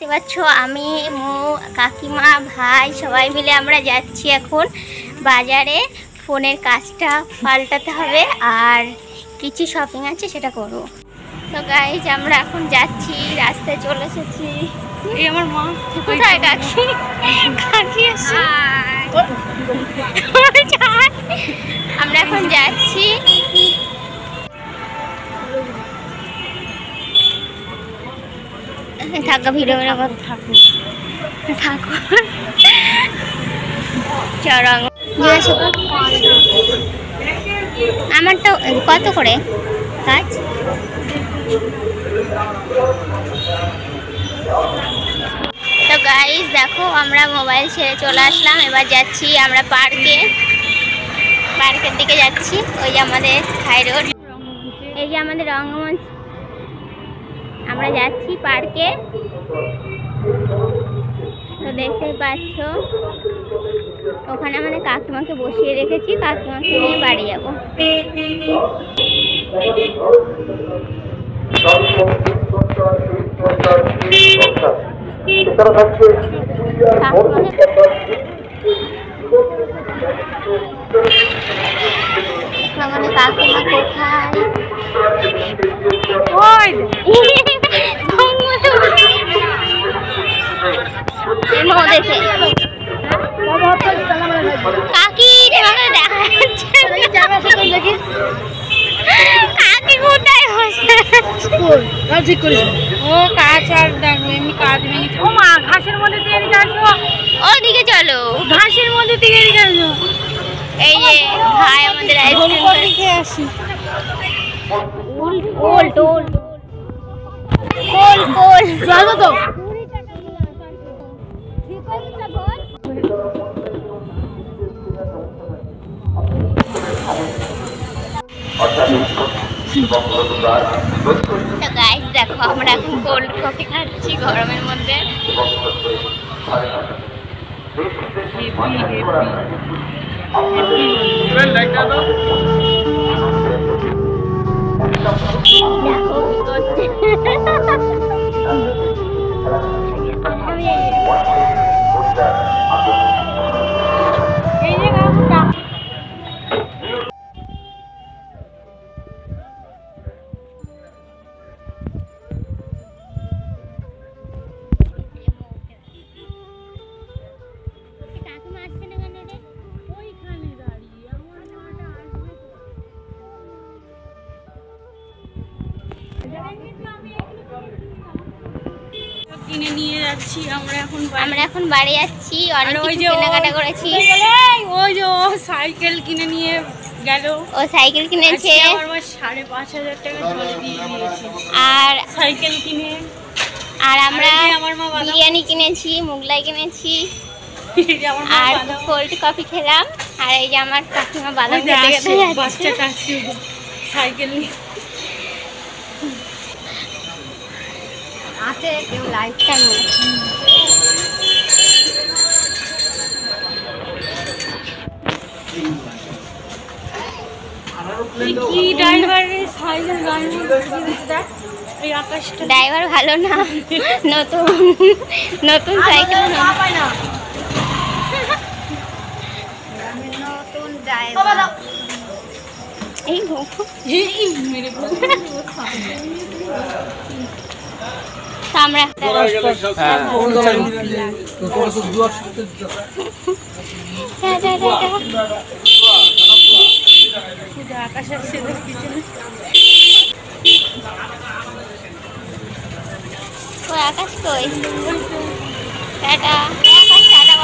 দেখতে পাচ্ছ আমি কাকিমা ভাই সবাই মিলে আমরা যাচ্ছি এখন বাজারে। ফোনের কাজটা পাল্টাতে হবে আর কিছু শপিং আছে সেটা করব। তো গাইজ আমরা এখন যাচ্ছি, রাস্তায় চলে এসেছি। এই আমার মা কোথায় কাকি? কাকি আসছে। আমরা এখন যাচ্ছি। থাকা ভিডিও থাকুন চরং। আমারটা কত করে কাজ? তো গাইস দেখো আমরা মোবাইল ছেড়ে চলে আসলাম, এবার যাচ্ছি আমরা পার্কের দিকে যাচ্ছি। ওই যে আমাদের হাই রোড, এই যে আমাদের রঙ্গমঞ্চ, আমরা যাচ্ছি পার্কে। তো দেখতেই পাচ্ছ ওখানে আমাদের কাকিমাকে বসিয়ে রেখেছি, কাকিমাকে নিয়ে বাড়ি যাবো। কাকিমা কোথায়? দেখে কাকি দেখা যাচ্ছে, কাকি কোথায় ঠিক করিস? ও কাজ আর দেখো এমনি কাজ ভেঙেছে। ও মা ঘাসের মধ্যে দিয়ে এদিকে আসো, ওদিকে চলো, ঘাসের মধ্যে দিয়ে এদিকে আসো। এই যে ভাই আমাদের আইসক্রিম খেয়ে আসি। কোল টোল কোল কোল যাবো তো। তো গাইস দেখো আমরা এখন কোল্ড কফি খাচ্ছি গরমের মধ্যে। কিনে নিয়ে যাচ্ছি আমরা এখন বাড়ি যাচ্ছি। অনেক কিছু কেনাকাটা করেছি। ওই যে ও সাইকেল কিনে নিয়ে গেল, ও সাইকেল কিনেছে, আমার 5,500 টাকা জল দিয়ে দিয়েছে আর সাইকেল কিনে। আর আমরা বিরিয়ানি কিনেছি, মোগলাই কিনেছি, আর কোল্ড কফি খেলাম। আর এই যে আমার কাকিমা বাদাম খেতে বাচ্চাটা সাইকেল নিয়ে আছে, কেউ লাইটটা নেই। ড্রাইভার ভালো না, নতুন নতুন সাইকেল নতুন ড্রাইভার। এই আমরা আকাশ আসছে পিছনে। আকাশ কই? টাটা আকাশ, টাটা।